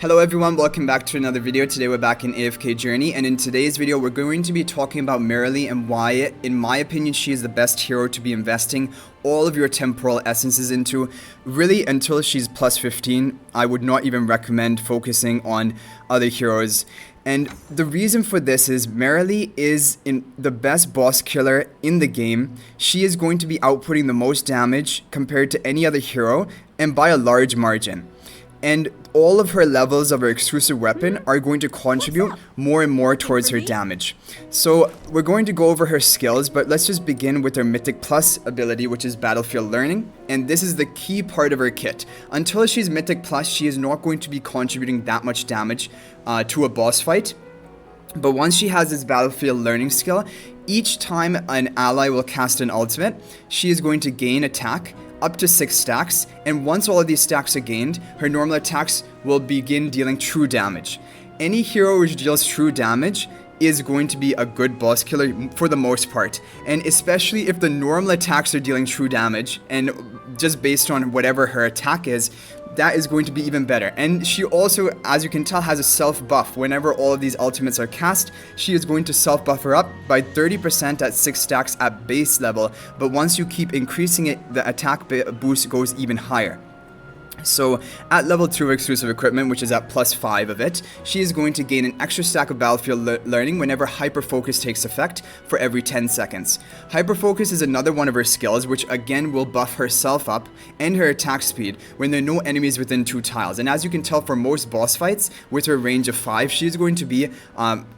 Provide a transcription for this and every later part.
Hello everyone, welcome back to another video. Today we're back in AFK journey, and in today's video we're going to be talking about Marilee and why, in my opinion, she is the best hero to be investing all of your temporal essences into. Really, until she's plus 15, I would not even recommend focusing on other heroes. And the reason for this is Merily is the best boss killer in the game. She is going to be outputting the most damage compared to any other hero, and by a large margin. And all of her levels of her exclusive weapon are going to contribute more and more towards her damage. So we're going to go over her skills, but let's just begin with her Mythic Plus ability, which is Battlefield Learning. And this is the key part of her kit. Until she's Mythic Plus, she is not going to be contributing that much damage to a boss fight. But once she has this Battlefield Learning skill, each time an ally will cast an ultimate, she is going to gain attack up to 6 stacks, and once all of these stacks are gained, her normal attacks will begin dealing true damage. Any hero which deals true damage is going to be a good boss killer for the most part, and especially if the normal attacks are dealing true damage, and just based on whatever her attack is, that is going to be even better. And she also, as you can tell, has a self buff. Whenever all of these ultimates are cast, she is going to self buff her up by 30% at 6 stacks at base level, but once you keep increasing it, the attack boost goes even higher. So at level 2 of exclusive equipment, which is at plus 5 of it, she is going to gain an extra stack of Battlefield Learning whenever Hyper Focus takes effect for every 10 seconds. Hyper Focus is another one of her skills, which again will buff herself up and her attack speed when there are no enemies within 2 tiles. And as you can tell, for most boss fights with her range of 5, she is going to be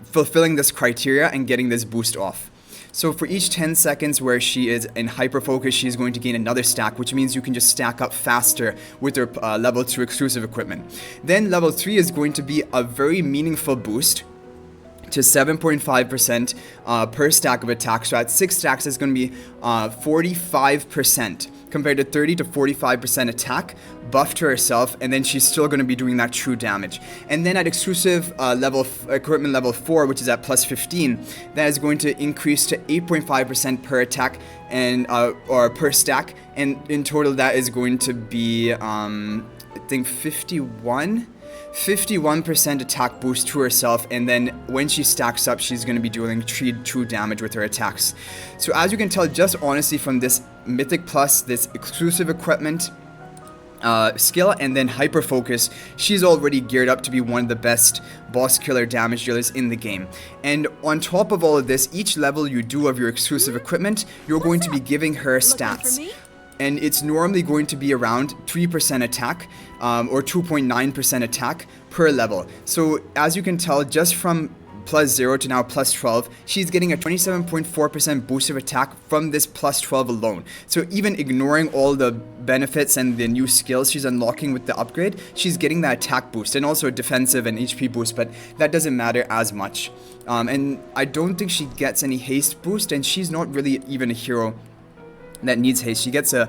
fulfilling this criteria and getting this boost off. So for each 10 seconds where she is in hyper focus, she is going to gain another stack, which means you can just stack up faster with her level 2 exclusive equipment. Then level 3 is going to be a very meaningful boost to 7.5% per stack of attack. So at 6 stacks, it's going to be 45% compared to 30 to 45% attack buff to herself, and then she's still going to be doing that true damage. And then at exclusive equipment level 4, which is at plus 15, that is going to increase to 8.5% per attack and or per stack, and in total that is going to be I think 51% attack boost to herself, and then when she stacks up, she's going to be doing true damage with her attacks. So as you can tell, just honestly from this Mythic Plus, this exclusive equipment skill, and then hyper focus, she's already geared up to be one of the best boss killer damage dealers in the game. And on top of all of this, each level you do of your exclusive equipment, you're going to be giving her stats. And it's normally going to be around 3% attack or 2.9% attack per level. So as you can tell, just from plus 0 to now plus 12, she's getting a 27.4% boost of attack from this plus 12 alone. So even ignoring all the benefits and the new skills she's unlocking with the upgrade, she's getting that attack boost and also a defensive and HP boost, but that doesn't matter as much. And I don't think she gets any haste boost, and she's not really even a hero that needs haste. She gets a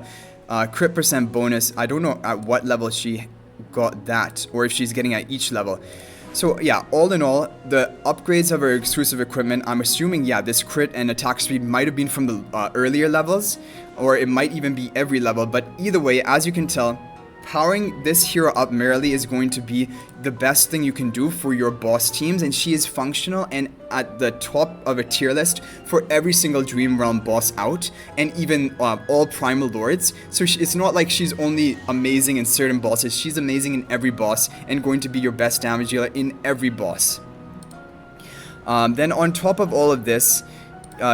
crit percent bonus. I don't know at what level she got that, or if she's getting at each level. So yeah, all in all, the upgrades of her exclusive equipment, I'm assuming, yeah, this crit and attack speed might have been from the earlier levels, or it might even be every level, but either way, as you can tell, powering this hero up, Merily, is going to be the best thing you can do for your boss teams, and she is functional and at the top of a tier list for every single Dream Realm boss out, and even all Primal Lords. So it's not like she's only amazing in certain bosses, she's amazing in every boss and going to be your best damage dealer in every boss. Then on top of all of this,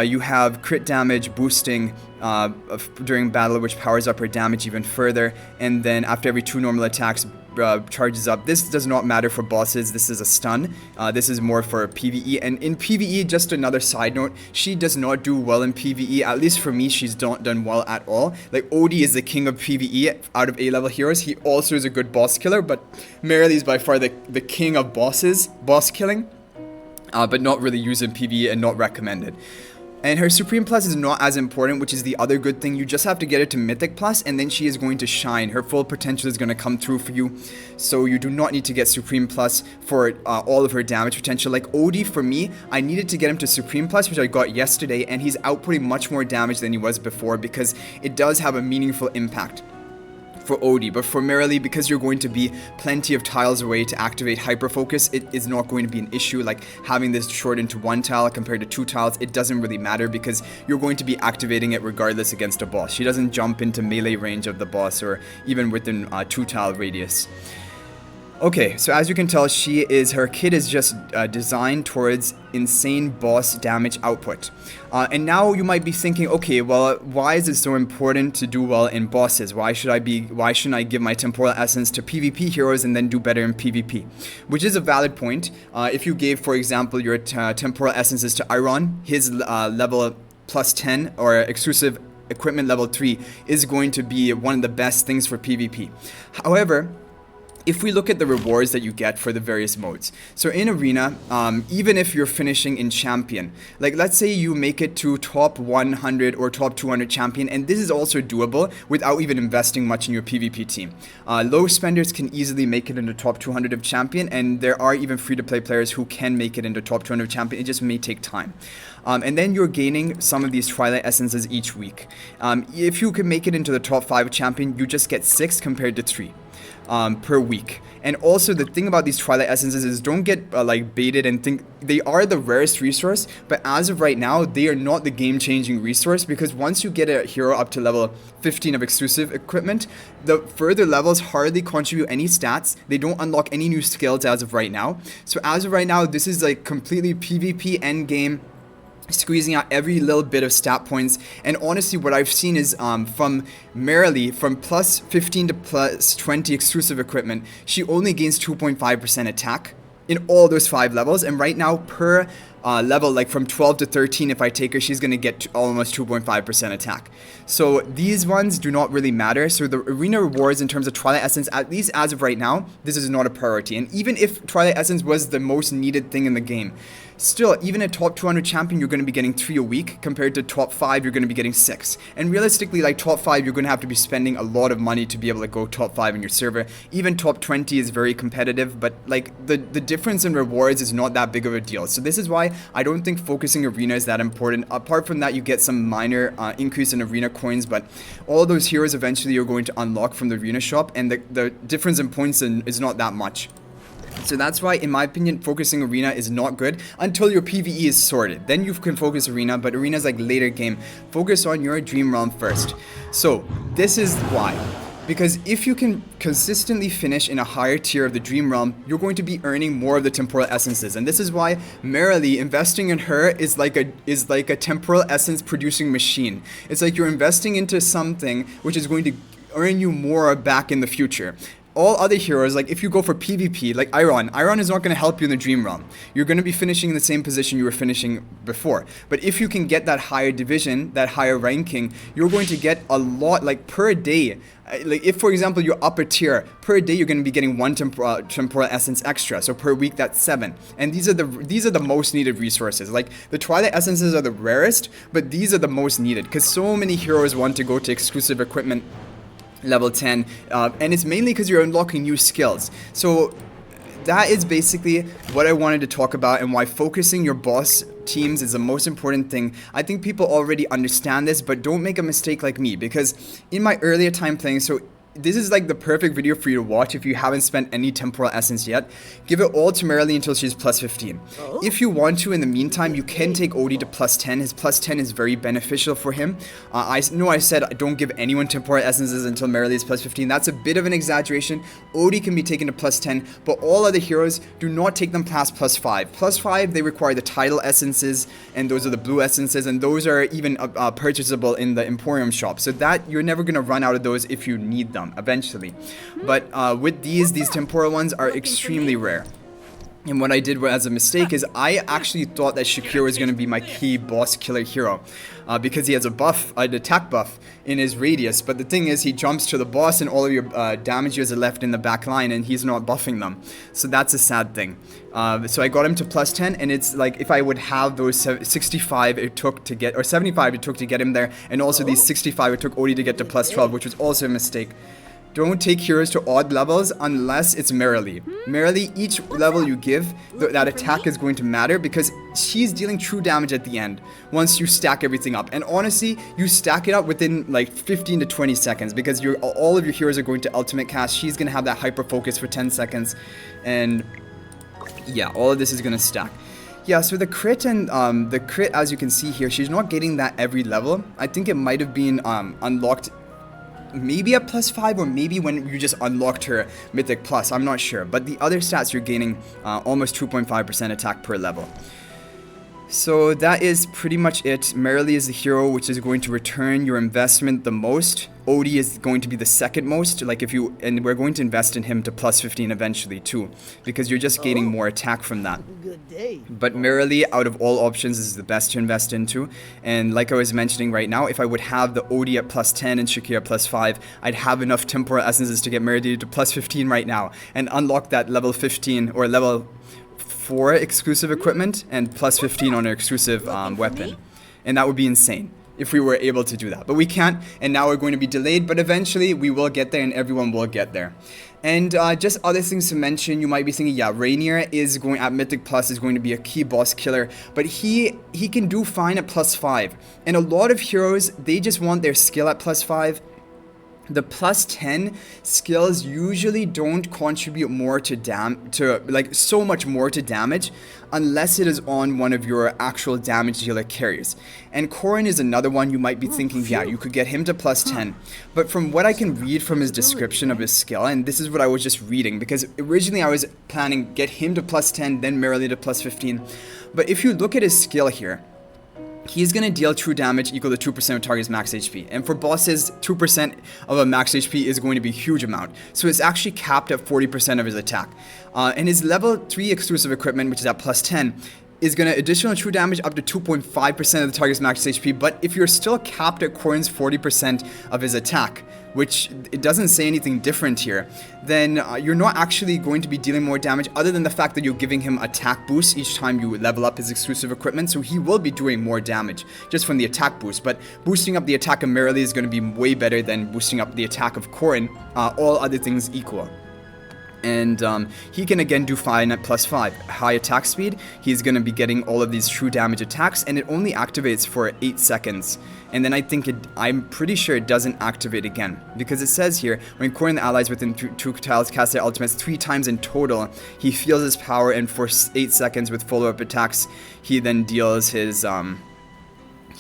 you have crit damage boosting during battle, which powers up her damage even further, and then after every 2 normal attacks, charges up. This does not matter for bosses, this is a stun. This is more for PvE, and in PvE, just another side note, she does not do well in PvE. At least for me, she's not done well at all. Like, Odie is the king of PvE out of A-level heroes. He also is a good boss killer, but Marilee is by far the king of boss killing, but not really used in PvE and not recommended. And her Supreme Plus is not as important, which is the other good thing. You just have to get her to Mythic Plus, and then she is going to shine. Her full potential is going to come through for you. So you do not need to get Supreme Plus for all of her damage potential. Like Odie, for me, I needed to get him to Supreme Plus, which I got yesterday, and he's outputting much more damage than he was before because it does have a meaningful impact. for Odie, but for Merily, because you're going to be plenty of tiles away to activate hyper focus, it is not going to be an issue. Like having this short into 1 tile compared to 2 tiles, it doesn't really matter because you're going to be activating it regardless against a boss. She doesn't jump into melee range of the boss or even within 2 tile radius. Okay, so as you can tell, her kit is just designed towards insane boss damage output. And now you might be thinking, okay, well, why is it so important to do well in bosses? Why shouldn't I give my temporal essence to PvP heroes and then do better in PvP? Which is a valid point. If you gave, for example, your temporal essences to Iron, his level plus 10 or exclusive equipment level 3 is going to be one of the best things for PvP. However, if we look at the rewards that you get for the various modes, so in Arena, even if you're finishing in Champion, like let's say you make it to top 100 or top 200 Champion, and this is also doable without even investing much in your PvP team. Low spenders can easily make it into top 200 of Champion, and there are even free-to-play players who can make it into top 200 Champion. It just may take time. And then you're gaining some of these Twilight Essences each week. If you can make it into the top 5 Champion, you just get 6 compared to 3. Per week. And also the thing about these Twilight Essences is don't get like baited and think they are the rarest resource, but as of right now they are not the game-changing resource, because once you get a hero up to level 15 of exclusive equipment, the further levels hardly contribute any stats. They don't unlock any new skills as of right now. So as of right now, this is like completely PvP endgame, squeezing out every little bit of stat points. And honestly, what I've seen is from Merily, from plus 15 to plus 20 exclusive equipment, she only gains 2.5% attack in all those 5 levels. And right now, per level, like from 12 to 13, if I take her, she's going to get almost 2.5% attack. So these ones do not really matter. So the arena rewards in terms of Twilight Essence, at least as of right now, this is not a priority. And even if Twilight Essence was the most needed thing in the game, still, even at top 200 champion, you're going to be getting 3 a week, compared to top 5, you're going to be getting 6. And realistically, like top 5, you're going to have to be spending a lot of money to be able to go top 5 in your server. Even top 20 is very competitive, but like the difference in rewards is not that big of a deal. So this is why I don't think focusing arena is that important. Apart from that, you get some minor increase in arena coins, but all those heroes eventually you're going to unlock from the arena shop, and the difference in points is not that much. So that's why, in my opinion, focusing arena is not good until your PvE is sorted. Then you can focus arena, but arena is like later game. Focus on your dream realm first. So this is why. Because if you can consistently finish in a higher tier of the dream realm, you're going to be earning more of the temporal essences. And this is why Marilee, investing in her is like a temporal essence producing machine. It's like you're investing into something which is going to earn you more back in the future. All other heroes, like if you go for PvP, like Iron is not going to help you in the dream realm. You're going to be finishing in the same position you were finishing before. But if you can get that higher division, that higher ranking, you're going to get a lot, like per day. Like if, for example, you're upper tier, per day you're going to be getting 1 temporal essence extra. So per week that's 7. And these are the most needed resources. Like the Twilight Essences are the rarest, but these are the most needed because so many heroes want to go to exclusive equipment level 10, and it's mainly because you're unlocking new skills. So that is basically what I wanted to talk about, and why focusing your boss teams is the most important thing. I think people already understand this, but don't make a mistake like me, because in my earlier time playing, so this is like the perfect video for you to watch if you haven't spent any temporal essence yet. Give it all to Marilee until she's plus 15. Oh. If you want to, in the meantime, you can take Odie to plus 10. His plus 10 is very beneficial for him. I know I said don't give anyone temporal essences until Marilee is plus 15. That's a bit of an exaggeration. Odie can be taken to plus 10, but all other heroes, do not take them past plus 5. Plus 5, they require the title essences, and those are the blue essences, and those are even purchasable in the Emporium shop. So that you're never going to run out of those if you need them eventually. But with these temporal ones are extremely rare. And what I did as a mistake is I actually thought that Shakir was going to be my key boss killer hero because he has a buff, an attack buff in his radius. But the thing is, he jumps to the boss and all of your damagers are left in the back line and he's not buffing them. So that's a sad thing. So I got him to plus 10, and it's like if I would have those 65 it took to get, or 75 it took to get him there, and also these 65 it took Odie to get to plus 12, which was also a mistake. don't take heroes to odd levels unless it's Marilee. Marilee, each level you give, that attack is going to matter because she's dealing true damage at the end once you stack everything up. And honestly, you stack it up within like 15 to 20 seconds because all of your heroes are going to ultimate cast. She's going to have that hyper focus for 10 seconds. And yeah, all of this is going to stack. Yeah, so the crit and the crit, as you can see here, she's not getting that every level. I think it might have been unlocked maybe at +5 or maybe when you just unlocked her Mythic Plus, I'm not sure. But the other stats, you're gaining almost 2.5% attack per level. So that is pretty much it. Merily is the hero which is going to return your investment the most. Odie is going to be the second most, like and we're going to invest in him to +15 eventually too, because you're just gaining more attack from that. Good day. But Merily, out of all options, is the best to invest into. And like I was mentioning right now, if I would have the Odie at +10 and Shakira at +5, I'd have enough temporal essences to get Merily to +15 right now and unlock that level 15 or level 4 exclusive equipment and +15 on an exclusive weapon. And that would be insane if we were able to do that. But we can't, and now we're going to be delayed, but eventually we will get there and everyone will get there. And just other things to mention, you might be thinking, yeah, Rainier is going at Mythic Plus is going to be a key boss killer, but he can do fine at +5. And a lot of heroes, they just want their skill at +5. The +10 skills usually don't contribute more to like so much more to damage unless it is on one of your actual damage dealer carries. And Corrin is another one you might be thinking, yeah, you could get him to +10. But from what I can read from his description of his skill, and this is what I was just reading, because originally I was planning get him to +10, then Merily to +15. But if you look at his skill here, he's going to deal true damage equal to 2% of target's max HP. And for bosses, 2% of a max HP is going to be a huge amount. So it's actually capped at 40% of his attack. And his level 3 exclusive equipment, which is at +10, is going to additional true damage up to 2.5% of the target's max HP. But if you're still capped at Corrin's 40% of his attack, which it doesn't say anything different here, then you're not actually going to be dealing more damage other than the fact that you're giving him attack boost each time you level up his exclusive equipment. So he will be doing more damage just from the attack boost. But boosting up the attack of Merily is going to be way better than boosting up the attack of Corrin, all other things equal. And he can again do fine at +5. High attack speed, he's going to be getting all of these true damage attacks, and it only activates for 8 seconds. And then I'm pretty sure it doesn't activate again, because it says here, when Corrin and the allies within 2 tiles cast their ultimates 3 times in total, he feels his power, and for 8 seconds with follow-up attacks, he then deals his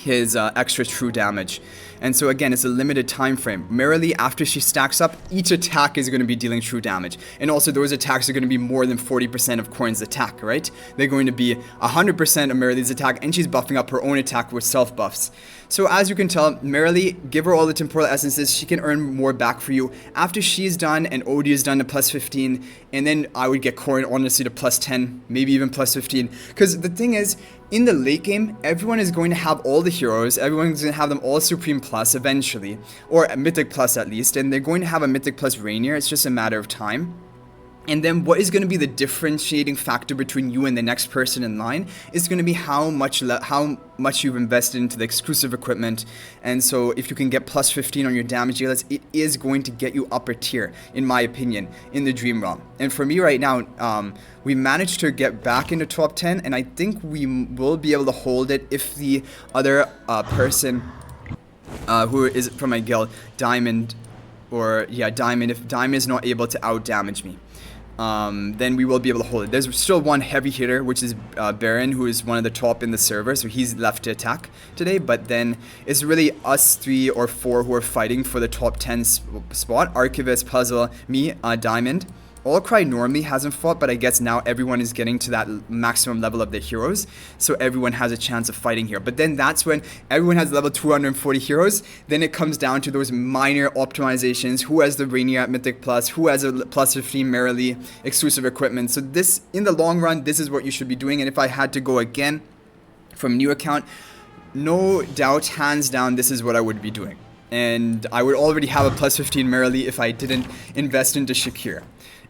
extra true damage. And so again, it's a limited time frame. Merily, after she stacks up, each attack is going to be dealing true damage. And also those attacks are going to be more than 40% of Corrin's attack, right? They're going to be 100% of Merily's attack, and she's buffing up her own attack with self buffs. So as you can tell, Merily, give her all the temporal essences, she can earn more back for you. After she's done and Odie is done to +15, and then I would get Corrin honestly to +10, maybe even +15. Because the thing is, in the late game, everyone is going to have all the heroes, everyone's going to have them all Supreme Plus eventually, or Mythic Plus at least, and they're going to have a Mythic Plus Rainier, it's just a matter of time. And then what is going to be the differentiating factor between you and the next person in line is going to be how much you've invested into the exclusive equipment. And so if you can get +15 on your damage dealers, it is going to get you upper tier, in my opinion, in the Dream Realm. And for me right now, we managed to get back into top 10, and I think we will be able to hold it if the other person who is from my guild, Diamond, if Diamond is not able to out damage me, then we will be able to hold it. There's still one heavy hitter, which is Baron, who is one of the top in the server, so he's left to attack today. But then it's really us 3 or 4 who are fighting for the top 10 spot. Archivist, Puzzle, me, Diamond. Allcry normally hasn't fought, but I guess now everyone is getting to that maximum level of their heroes, so everyone has a chance of fighting here. But then that's when everyone has level 240 heroes, then it comes down to those minor optimizations, who has the Rainier at Mythic Plus, who has a +15 Merily exclusive equipment. So this, in the long run, this is what you should be doing. And if I had to go again from new account, no doubt, hands down, this is what I would be doing. And I would already have a +15 Merily if I didn't invest into Shakira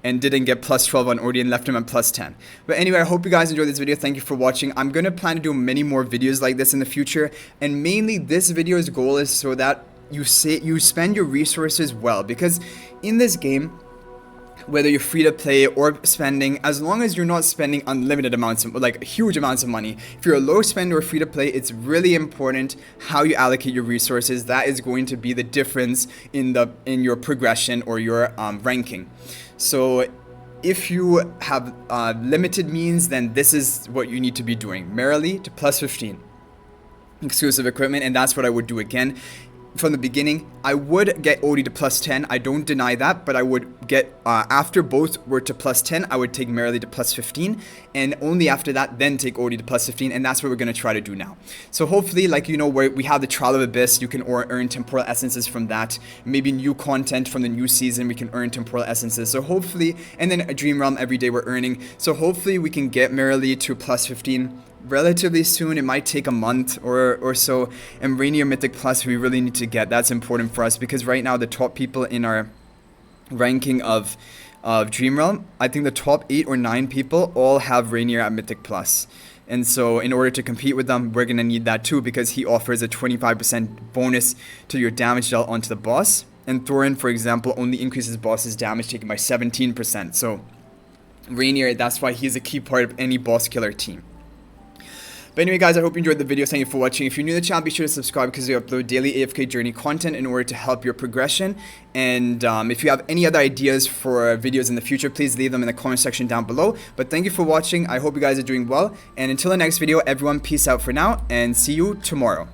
and didn't get +12 on Odie and left him at +10. But anyway, I hope you guys enjoyed this video. Thank you for watching. I'm going to plan to do many more videos like this in the future. And mainly this video's goal is so that you spend your resources well, because in this game, whether you're free to play or spending, as long as you're not spending unlimited amounts of, like huge amounts of money, if you're a low spender or free to play, it's really important how you allocate your resources. That is going to be the difference in your progression or your ranking. So if you have limited means, then this is what you need to be doing. Merily to plus 15 exclusive equipment, and that's what I would do again. From the beginning, I would get Odie to plus 10. I don't deny that, but I would get, after both were to plus 10, I would take Merily to plus 15, and only after that, then take Odie to plus 15, and that's what we're going to try to do now. So hopefully, like, you know, where we have the Trial of Abyss, you can earn temporal essences from that. Maybe new content from the new season, we can earn temporal essences. So hopefully, and then a Dream Realm every day we're earning. So hopefully we can get Merily to plus 15 relatively soon. It might take a month or so. And Rainier Mythic Plus we really need to get. That's important for us, because right now the top people in our ranking of Dream Realm, I think the top 8 or 9 people all have Rainier at Mythic Plus. And so in order to compete with them, we're going to need that too, because he offers a 25% bonus to your damage dealt onto the boss. And Thorin, for example, only increases boss's damage taken by 17%. So Rainier, that's why he's a key part of any boss killer team. But anyway, guys, I hope you enjoyed the video. Thank you for watching. If you're new to the channel, be sure to subscribe, because we upload daily AFK journey content in order to help your progression. And if you have any other ideas for videos in the future, please leave them in the comment section down below. But thank you for watching. I hope you guys are doing well. And until the next video, everyone, peace out for now, and see you tomorrow.